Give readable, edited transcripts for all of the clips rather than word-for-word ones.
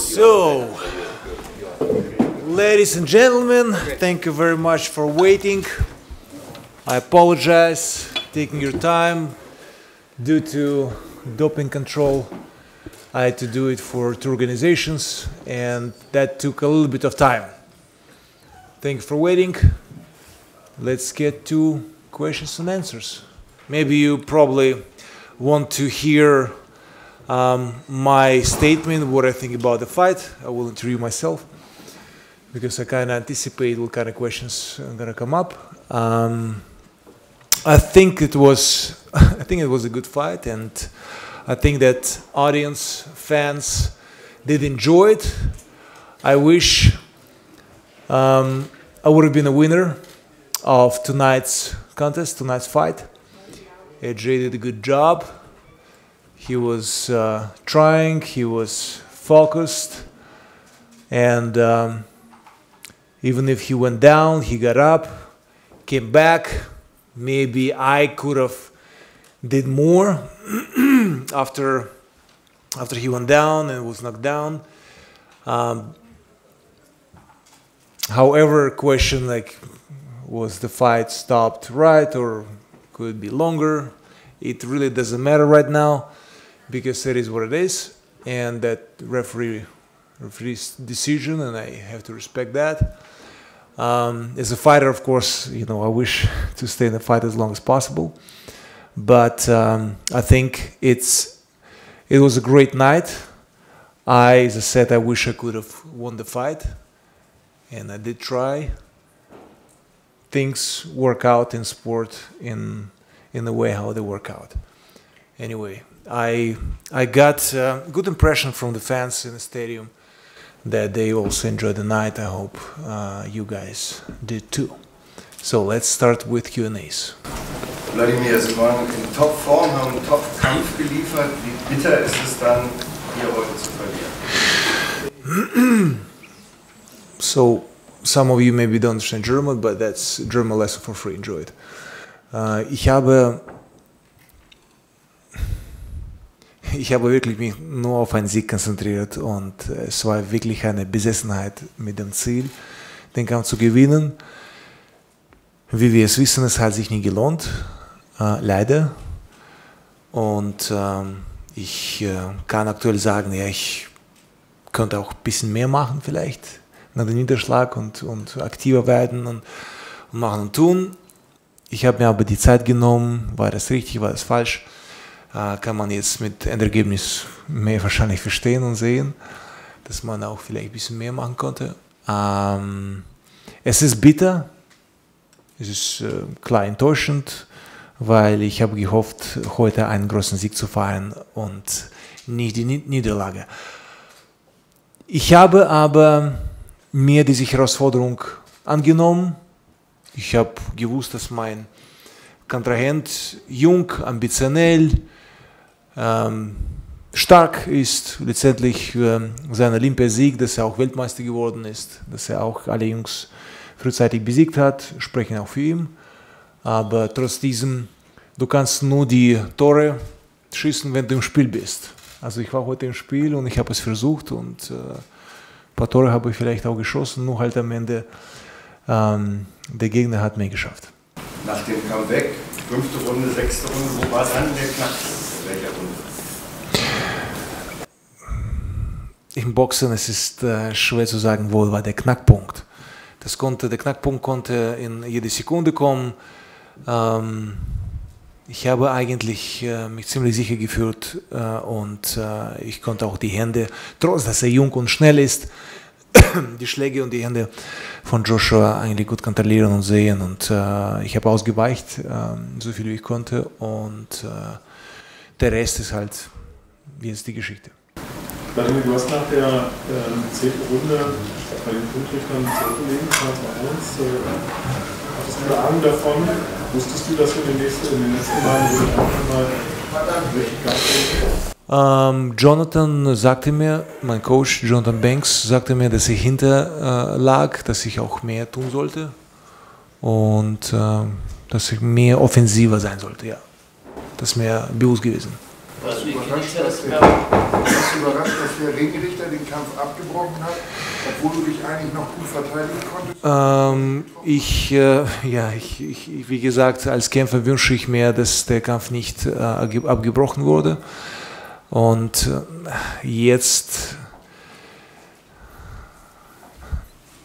So, ladies and gentlemen, thank you very much for waiting. I apologize taking your time due to doping control. I had to do it for 2 organizations, and that took a little bit of time. Thank you for waiting. Let's get to questions and answers. Maybe you probably want to hear my statement, what I think about the fight. I will interview myself because I kind of anticipate what kind of questions are going to come up. I think it was a good fight, and I think that audience, fans did enjoy it. I wish I would have been a winner of tonight's contest, tonight's fight. AJ did a good job. He was trying, he was focused, and even if he went down, he got up, came back. Maybe I could have did more after he went down and was knocked down. However, question like, was the fight stopped right or could it be longer? It really doesn't matter right now because it is what it is, and that referee's decision, and I have to respect that. As a fighter, of course, you know, I wish to stay in the fight as long as possible. But I think it was a great night. As I said, I wish I could have won the fight, and I did try. Things work out in sport in the way how they work out. Anyway, I got a good impression from the fans in the stadium that they also enjoyed the night. I hope you guys did too. So let's start with Q&As. Wladimir, Sie waren in Topform, haben einen Top-Kampf geliefert. Wie bitter ist es dann, hier heute zu verlieren? So, some of you maybe don't understand German, but that's German lesson for free. Enjoy it. Ich habe wirklich mich nur auf einen Sieg konzentriert, und es war wirklich eine Besessenheit mit dem Ziel, den Kampf zu gewinnen. Wie wir es wissen, es hat sich nie gelohnt, leider. Und ich kann aktuell sagen, ja, ich könnte auch ein bisschen mehr machen vielleicht nach dem Niederschlag und aktiver werden und machen und tun. Ich habe mir aber die Zeit genommen. War das richtig, war das falsch? Kann man jetzt mit Endergebnis mehr wahrscheinlich verstehen und sehen, dass man auch vielleicht ein bisschen mehr machen konnte. Es ist bitter, es ist klar enttäuschend, weil ich habe gehofft, heute einen großen Sieg zu feiern und nicht die Niederlage. Ich habe aber mir diese Herausforderung angenommen. Ich habe gewusst, dass mein Kontrahent jung, ambitionell, stark ist, letztendlich sein Olympiasieg, dass er auch Weltmeister geworden ist, dass er auch alle Jungs frühzeitig besiegt hat, sprechen auch für ihn. Aber trotz diesem, du kannst nur die Tore schießen, wenn du im Spiel bist. Also ich war heute im Spiel und ich habe es versucht, und ein paar Tore habe ich vielleicht auch geschossen, nur halt am Ende der Gegner hat mehr geschafft. Nach dem Comeback, 5. Runde, 6. Runde, wo war dann der Knackpunkt? Welcher Runde? Im Boxen, es ist schwer zu sagen, wo war der Knackpunkt. Der Knackpunkt konnte in jede Sekunde kommen. Ich habe eigentlich mich ziemlich sicher gefühlt, und ich konnte auch die Hände, trotz dass er jung und schnell ist, die Schläge und die Hände von Joshua eigentlich gut kontrollieren und sehen, und ich habe ausgeweicht, so viel wie ich konnte, und der Rest ist halt jetzt die Geschichte. Wladimir, du hast nach der 10. Runde bei den Punktrichtern zurückgelegen, 2-1. Hattest du eine Ahnung davon? Wusstest du, dass du in den letzten Malen richtig Gas geben? Jonathan sagte mir, mein Coach Jonathan Banks sagte mir, dass ich hinter lag, dass ich auch mehr tun sollte und dass ich mehr offensiver sein sollte. Ja, das ist mir bewusst gewesen. Was du initiierst, Warst du überrascht, dass der Ringrichter den Kampf abgebrochen hat, obwohl du dich eigentlich noch gut verteidigen konntest? Wie gesagt, als Kämpfer wünsche ich mir, dass der Kampf nicht abgebrochen wurde. Und jetzt,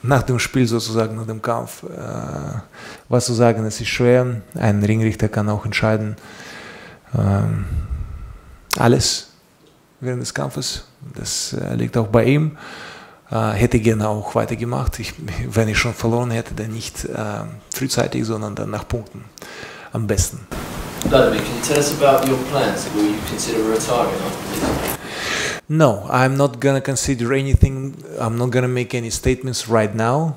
nach dem Spiel sozusagen, nach dem Kampf, was zu sagen, es ist schwer. Ein Ringrichter kann auch entscheiden, alles während des Kampfes. Das liegt auch bei ihm. Hätte gerne auch weitergemacht. Wenn ich schon verloren hätte, dann nicht frühzeitig, sondern dann nach Punkten am besten. Wladimir, can you tell us about your plans? Will you consider retiring after this? No, I'm not gonna consider anything. I'm not gonna make any statements right now.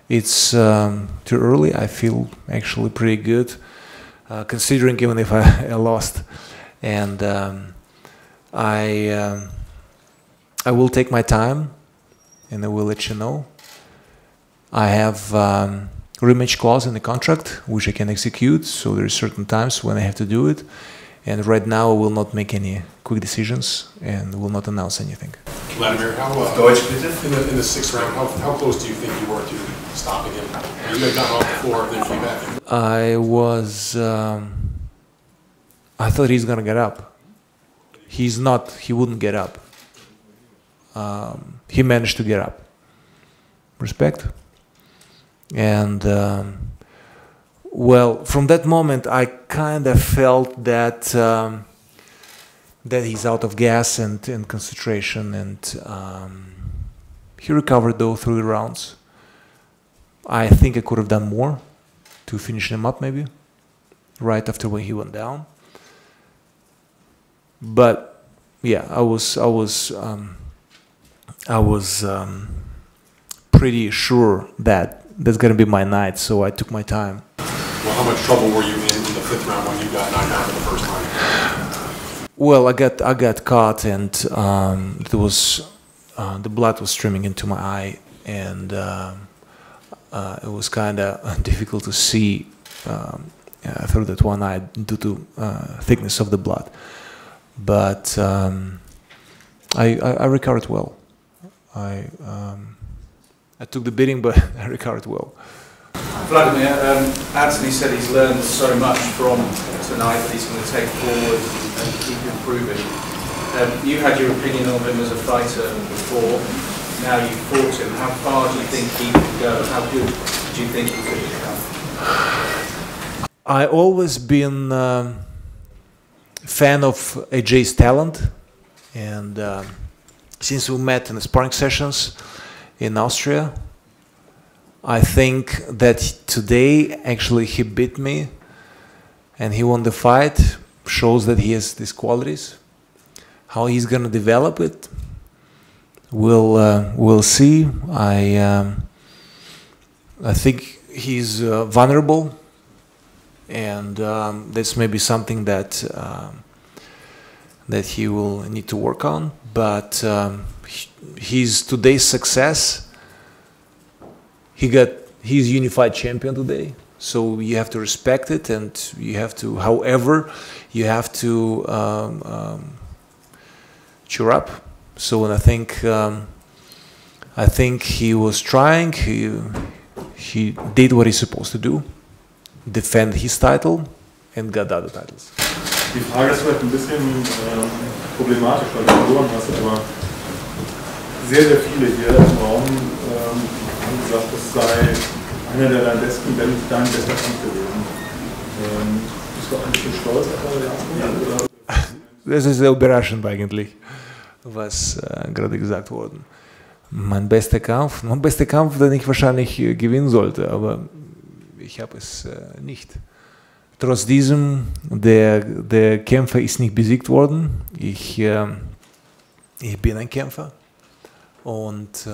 It's too early. I feel actually pretty good, considering even if I lost. And I will take my time, and I will let you know. I have rematch clause in the contract, which I can execute. So there are certain times when I have to do it. And right now, I will not make any quick decisions and will not announce anything. Wladimir, how, Deutsch bitte? in the sixth round, how close do you think you were to stopping him? You had gotten off the floor, then came back. I was. I thought he's gonna get up. He's not. He wouldn't get up. He managed to get up. Respect. And well, from that moment, I kind of felt that that he's out of gas and concentration, and he recovered though through the rounds. I think I could have done more to finish him up, maybe right after when he went down. But yeah, I was pretty sure that that's gonna be my night, so I took my time. Well, how much trouble were you in the fifth round when you got knocked out for the first time? Well, I got caught, and there was the blood was streaming into my eye, and it was kind of difficult to see through that one eye due to thickness of the blood. But I recovered well. I took the beating, but I recovered well. Wladimir, Anthony said he's learned so much from tonight that he's going to take forward and keep improving. You had your opinion of him as a fighter before. Now you've fought him. How far do you think he could go? How good do you think he could become? I always been fan of AJ's talent, and since we met in the sparring sessions in Austria, I think that today actually he beat me and he won the fight. Shows that he has these qualities. How he's gonna develop it, we'll see. I think he's vulnerable, and this may be something that that he will need to work on. But his today's success, he's unified champion today, so you have to respect it, and you have to, however, you have to cheer up. So, and I think he was trying. He did what he's supposed to do, defend his title, and got the other titles. Die Frage ist vielleicht ein bisschen problematisch, weil du verloren hast, aber sehr, sehr viele hier im Raum haben gesagt, das sei einer der deinen besten, wenn nicht dein bester Kampf gewesen. Bist du auch ein bisschen stolz auf eure Leistung? Das ist sehr überraschend eigentlich, was gerade gesagt wurde. Mein bester Kampf, den ich wahrscheinlich gewinnen sollte, aber ich habe es nicht. Trotz diesem, der Kämpfer ist nicht besiegt worden. Ich bin ein Kämpfer, und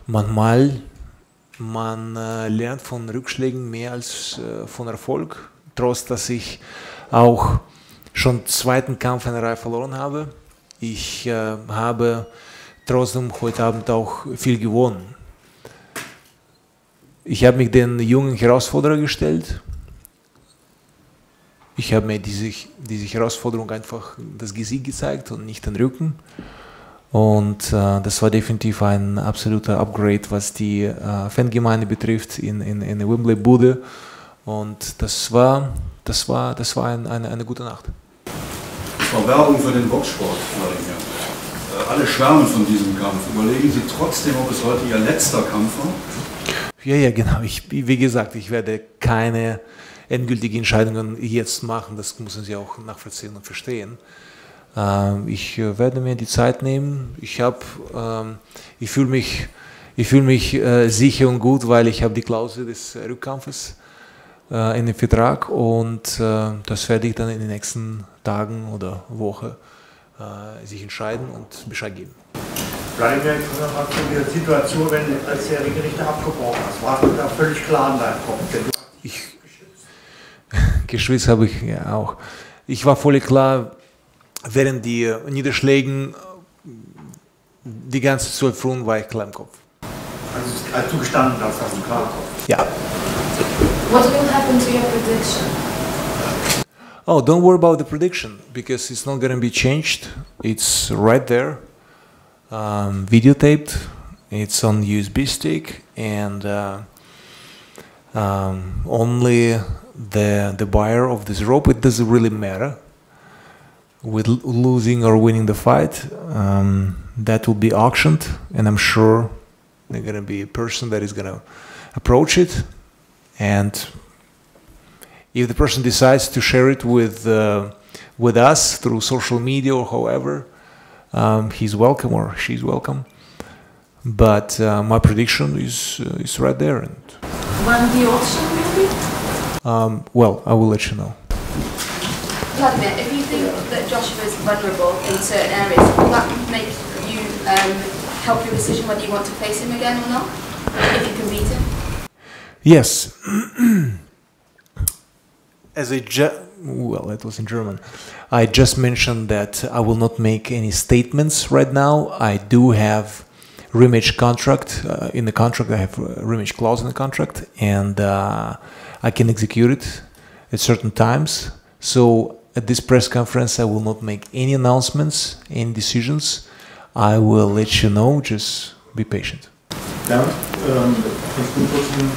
manchmal man lernt von Rückschlägen mehr als von Erfolg. Trotz, dass ich auch schon zweiten Kampf in der Reihe verloren habe. Ich habe trotzdem heute Abend auch viel gewonnen. Ich habe mich den jungen Herausforderer gestellt. Ich habe mir diese Herausforderung einfach das Gesicht gezeigt und nicht den Rücken. Und das war definitiv ein absoluter Upgrade, was die Fangemeinde betrifft in der Wembley-Bude. Und das war eine gute Nacht. Das war Werbung für den Boxsport, Wladimir. Alle schwärmen von diesem Kampf. Überlegen Sie trotzdem, ob es heute Ihr letzter Kampf war? Ja, genau. Wie gesagt, ich werde keine endgültigen Entscheidungen jetzt machen. Das müssen Sie auch nachvollziehen und verstehen. Ich werde mir die Zeit nehmen. Ich fühle mich sicher und gut, weil ich habe die Klausel des Rückkampfes in dem Vertrag und das werde ich dann in den nächsten Tagen oder Woche sich entscheiden und Bescheid geben. Wladimir, ich komme mal zu der Situation, wenn du als der Ringrichter abgebrochen hast. Warst du da völlig klar in deinem Kopf? Denn du hast dich geschwitzt habe ich ja auch. Ich war völlig klar, während die Niederschlägen die ganze 12 Runden war ich klar im Kopf. Also als du gestanden hast, hast du klar im Kopf? Ja. What will happen to your prediction? Oh, don't worry about the prediction because it's not going to be changed. It's right there, videotaped. It's on USB stick, and only the buyer of this rope. It doesn't really matter with losing or winning the fight. That will be auctioned, and I'm sure there's going to be a person that is going to approach it, and if the person decides to share it with us through social media or however, he's welcome or she's welcome. But my prediction is right there. And When the auction will be? Well, I will let you know. Wladimir, if you think that Joshua is vulnerable in certain areas, will that make you help your decision whether you want to face him again or not? If you can beat him? Yes. Well, that was in German. I just mentioned that I will not make any statements right now. I do have rematch contract in the contract. I have a rematch clause in the contract, and I can execute it at certain times. So at this press conference, I will not make any announcements, any decisions. I will let you know. Just be patient. Ja, kannst du kurz einen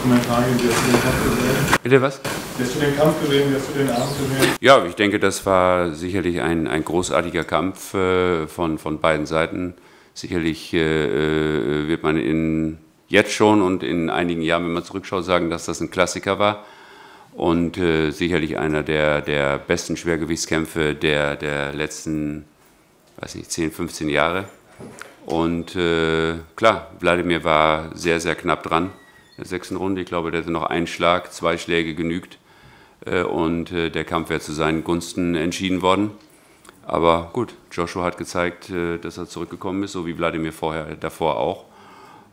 Kommentar geben, wie hast du den Kampf gesehen? Bitte was? Wie hast du den Kampf gesehen, wie hast du den Abend gesehen? Ja, ich denke, das war sicherlich ein großartiger Kampf von beiden Seiten. Sicherlich wird man jetzt schon und in einigen Jahren, wenn man zurückschaut, sagen, dass das ein Klassiker war. Und sicherlich einer der besten Schwergewichtskämpfe der letzten, weiß nicht, 10, 15 Jahre. Und klar, Wladimir war sehr, sehr knapp dran in der 6. Runde. Ich glaube, der hatte noch einen Schlag, 2 Schläge genügt. Und der Kampf wäre zu seinen Gunsten entschieden worden. Aber gut, Joshua hat gezeigt, dass er zurückgekommen ist, so wie Wladimir davor auch.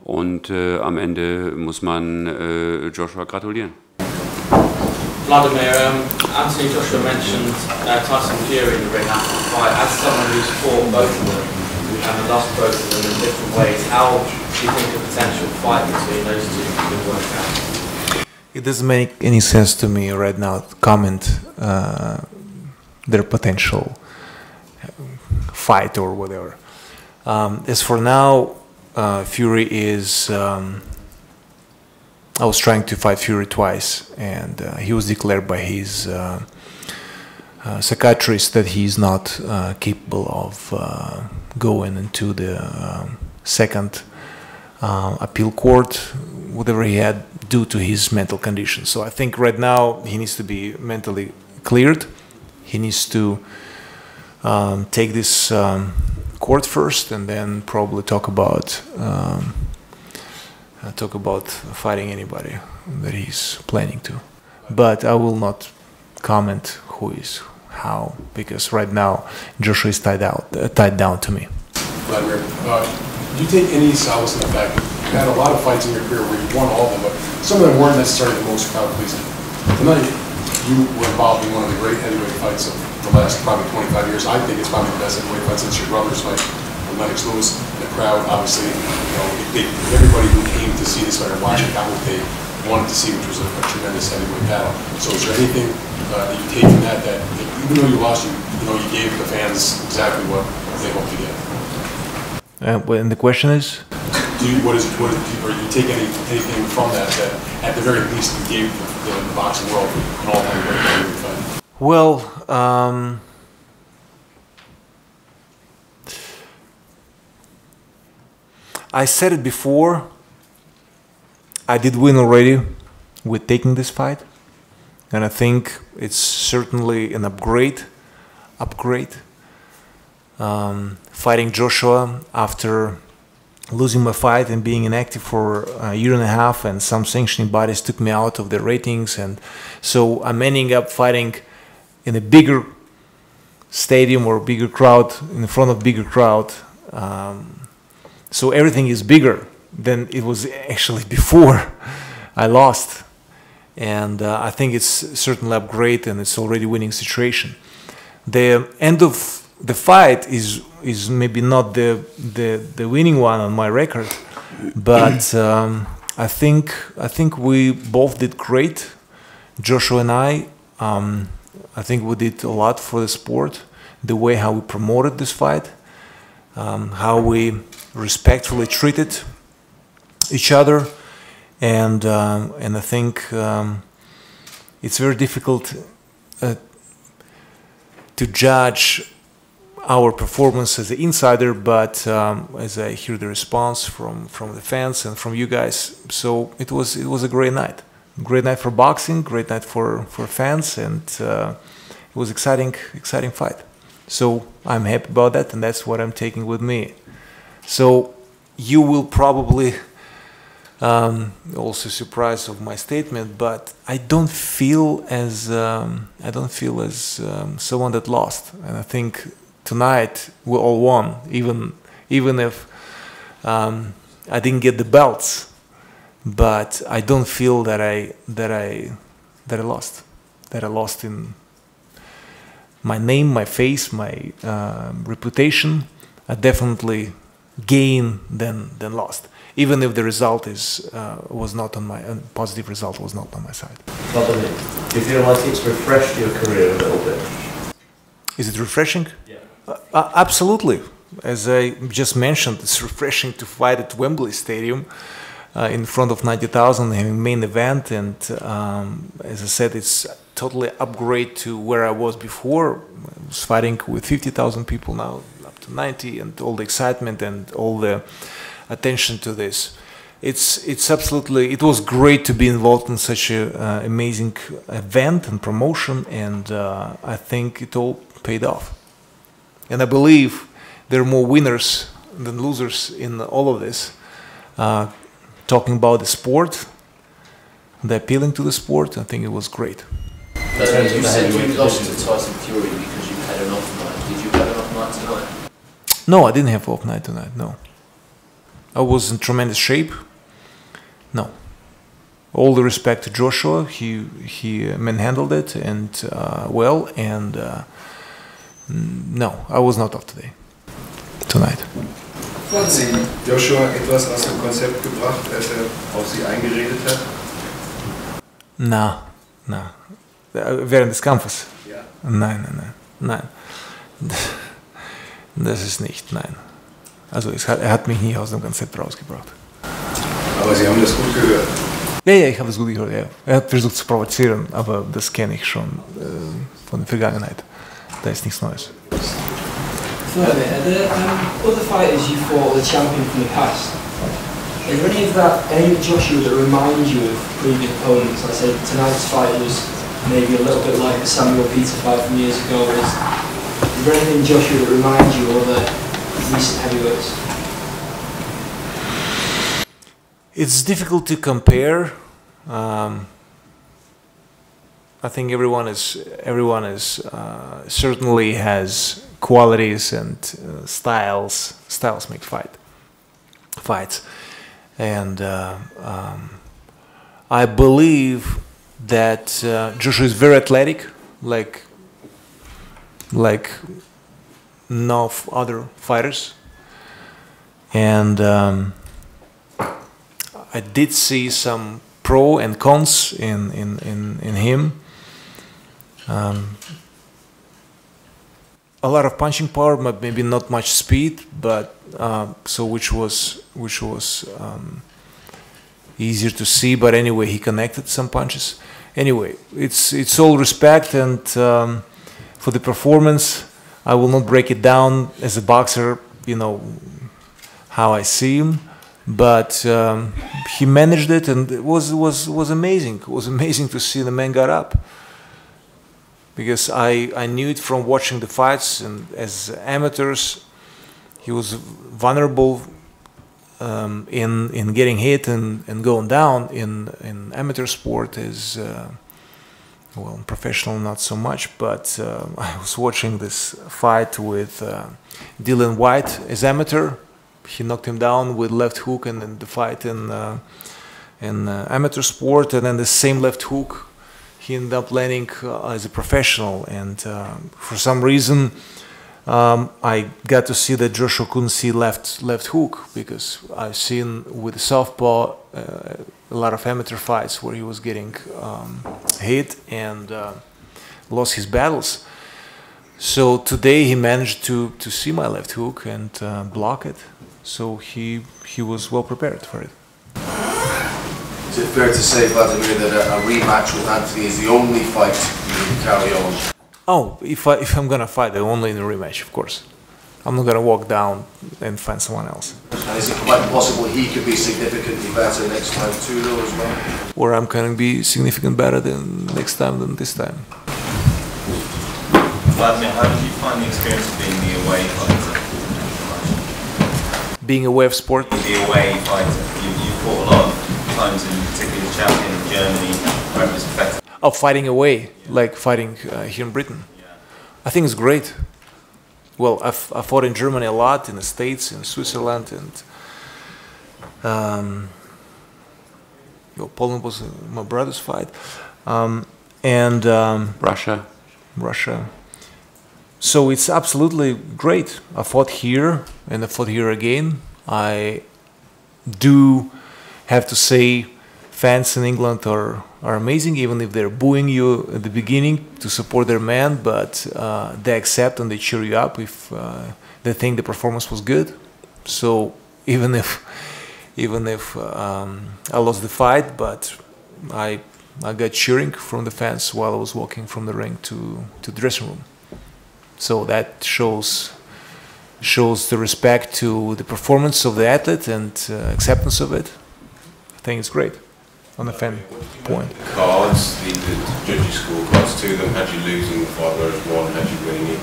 Und am Ende muss man Joshua gratulieren. Wladimir, Anthony Joshua mentioned Tyson Fury in the ring after the fight. As someone who's fought both of them and lost both of them in different ways, how do you think a potential fight between those two could work out? It doesn't make any sense to me right now to comment their potential fight or whatever. As for now, Fury is. I was trying to fight Fury twice, and he was declared by his psychiatrist that he is not capable of going into the second appeal court, whatever he had, due to his mental condition. So I think right now he needs to be mentally cleared. He needs to take this court first, and then probably talk about fighting anybody that he's planning to. But I will not comment who is how, because right now Joshua is tied down to me. Wladimir, do you take any solace in the fact that you had a lot of fights in your career where you won all of them, but some of them weren't necessarily the most crowd pleasing? Tonight, you were involved in one of the great heavyweight fights of the last probably 25 years. I think it's probably the best heavyweight fight since your brother's fight with Lennox Lewis. The crowd, obviously, everybody who came to see this fight or watch it got what they wanted to see, which was a tremendous heavyweight battle. So is there anything that you take from that, that even though you lost, you gave the fans exactly what they hoped to get? And the question is? Or you take anything from that at the very least you gave the boxing world an all-time great heavyweight fight? Well, I said it before, I did win already with taking this fight, and I think it's certainly an upgrade. Fighting Joshua after losing my fight and being inactive for a year and a half, and some sanctioning bodies took me out of the ratings, and so I'm ending up fighting in a bigger stadium or bigger crowd, in front of bigger crowd. So everything is bigger than it was actually before I lost, and I think it's certainly upgrade, and it's already winning situation. The end of the fight is maybe not the winning one on my record, but I think we both did great, Joshua and I. I think we did a lot for the sport, the way how we promoted this fight, how we respectfully treated each other, and I think it's very difficult to judge our performance as an insider, but as I hear the response from the fans and from you guys, so it was a great night for boxing, great night for fans, and it was exciting fight. So I'm happy about that, and that's what I'm taking with me. So you will probably also surprised of my statement, but I don't feel as someone that lost, and I think tonight we all won, even if I didn't get the belts, but I don't feel that I lost in my name, my face, my reputation. I definitely gained than lost, even if the result was not on my positive result was not on my side. Wladimir, do you feel like it's refreshed your career a little bit? Is it refreshing? Yeah. Absolutely. As I just mentioned, it's refreshing to fight at Wembley Stadium in front of 90,000, having main event, and as I said, it's totally upgrade to where I was before. I was fighting with 50,000 people, now up to 90, and all the excitement and all the attention to this. It's absolutely, it was great to be involved in such an amazing event and promotion, and I think it all paid off. And I believe there are more winners than losers in all of this. Talking about the sport, the appealing to the sport, I think it was great. You said you lost to Tyson Fury because you had an off night. Did you have an off night tonight? No, I didn't have off night tonight, no. I was in tremendous shape. No. All the respect to Joshua, he manhandled it and well, and no, I was not off today. Tonight. Hat Sie Joshua etwas aus dem Konzept gebracht, als auf Sie eingeredet hat? Na. Während des Kampfes? Ja. Nein. Das ist nicht, nein. Also er hat mich nie aus dem Konzept rausgebracht. Aber Sie haben das gut gehört? Ja, ich habe das gut gehört, ja. Er hat versucht zu provozieren, aber das kenne ich schon von der Vergangenheit. Da ist nichts Neues. Further, are there other fighters you fought the champion from the past? Is there any of Joshua that remind you of previous opponents? Like say tonight's fight was maybe a little bit like the Samuel Peter fight from years ago. Is there anything in Joshua that reminds you of the recent heavyweights? It's difficult to compare. I think everyone is certainly has qualities and styles. Styles make fights, and I believe that Joshua is very athletic, like no other fighters, and I did see some pro and cons in him. a lot of punching power, but maybe not much speed. But so which was easier to see. But anyway, he connected some punches. Anyway, it's all respect, and for the performance, I will not break it down as a boxer. You know how I see him, but he managed it, and it was amazing. It was amazing to see the man got up, because I knew it from watching the fights, and as amateurs, he was vulnerable in getting hit and going down. In amateur sport is well, professional not so much, but I was watching this fight with Dylan White as amateur. He knocked him down with left hook, and then the fight in amateur sport, and then the same left hook he ended up landing as a professional. And for some reason I got to see that Joshua couldn't see left hook, because I've seen with the southpaw a lot of amateur fights where he was getting hit and lost his battles. So today he managed to see my left hook and block it. So he was well prepared for it. Is it fair to say, Wladimir, that a rematch with Anthony is the only fight you can carry on? Oh, if I'm gonna fight, only in a rematch, of course. I'm not gonna walk down and find someone else. And is it quite possible he could be significantly better next time too, though, as well? Or I'm gonna be significantly better than next time than this time. Wladimir, how did you find the experience of being the away fighter? Being away of sport? The away fighter. You fought a lot of times, in particularly the champion in Germany, where it was better. Oh, fighting away, like fighting here in Britain. Yeah. I think it's great. Well, I fought in Germany a lot, in the States, in Switzerland, and well, Poland was my brother's fight, and Russia. So it's absolutely great. I fought here, and I fought here again. I do have to say, fans in England are amazing, even if they're booing you at the beginning to support their man, but they accept and they cheer you up if they think the performance was good. So even if I lost the fight, but I got cheering from the fans while I was walking from the ring to the dressing room. So that shows the respect to the performance of the athlete and acceptance of it. I think it's great. On the fan point. Cards, the judges score cards, two of them had you losing the fight, whereas one had you winning it.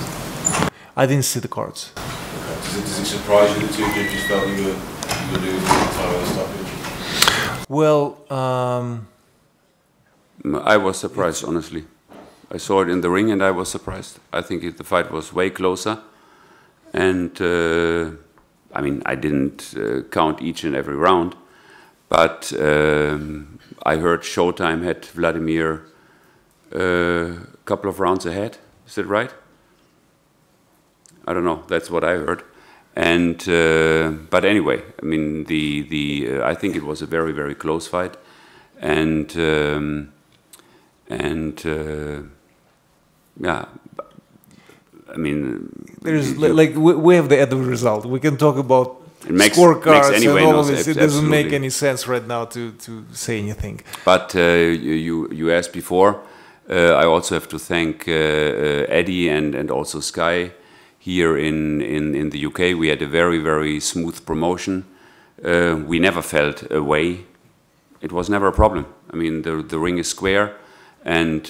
I didn't see the cards. Okay. Does it surprise you the two judges felt you were losing at the time of the stoppage? Well, I was surprised, honestly. I saw it in the ring and I was surprised. I think the fight was way closer. And I mean, I didn't count each and every round. But I heard Showtime had Wladimir a couple of rounds ahead. Is that right? I don't know. That's what I heard. And but anyway, I mean, I think it was a very, very close fight, and yeah. I mean, there's like we have the end result. We can talk about scorecards and all of this. It doesn't make any sense right now to say anything. But you asked before. I also have to thank Eddie and also Sky here in the UK. We had a very, very smooth promotion. We never felt away. It was never a problem. I mean, the ring is square, and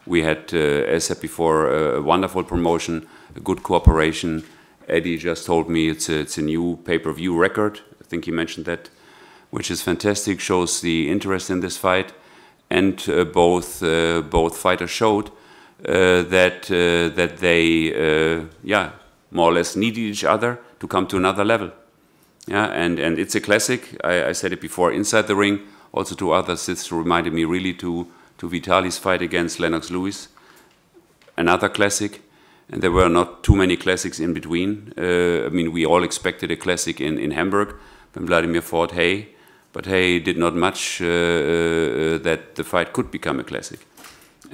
we had, as said before, a wonderful promotion, a good cooperation. Eddie just told me it's a new pay-per-view record. I think he mentioned that, which is fantastic. Shows the interest in this fight, and both fighters showed that they more or less needed each other to come to another level. Yeah, and it's a classic. I said it before inside the ring. Also to others, this reminded me really to Vitali's fight against Lennox Lewis, another classic. And there were not too many classics in between. I mean, we all expected a classic in Hamburg when Wladimir fought Hay, but Hay did not much that the fight could become a classic.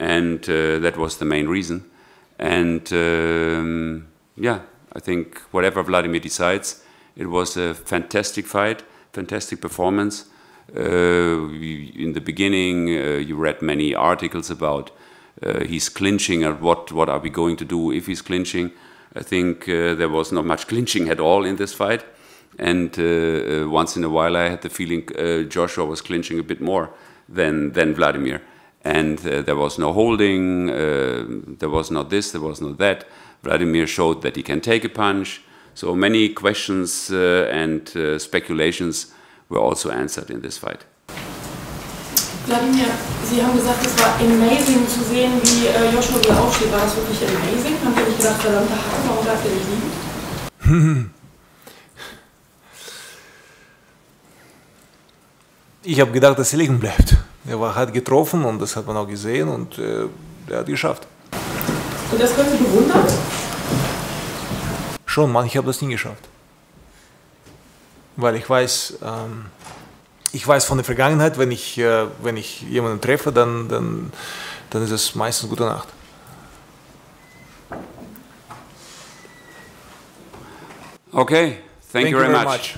and that was the main reason. And yeah, I think whatever Wladimir decides, it was a fantastic fight, fantastic performance. In the beginning, you read many articles about he's clinching, and what are we going to do if he's clinching. I think there was not much clinching at all in this fight. And once in a while I had the feeling Joshua was clinching a bit more than Wladimir. And there was no holding, there was not this, there was not that. Wladimir showed that he can take a punch. So many questions and speculations were also answered in this fight. Wladimir, Sie haben gesagt, es war amazing zu sehen, wie Joshua wieder aufsteht. War das wirklich amazing? Haben Sie nicht gedacht, verdammte Hacke, warum darf der nicht liegen? Ich habe gedacht, dass er liegen bleibt. Hat getroffen und das hat man auch gesehen und er hat geschafft. Und das können Sie bewundern? Schon, manche haben das nie geschafft. Weil ich weiß von der Vergangenheit, wenn ich jemanden treffe, dann ist es meistens gute Nacht. Okay, thank you very much.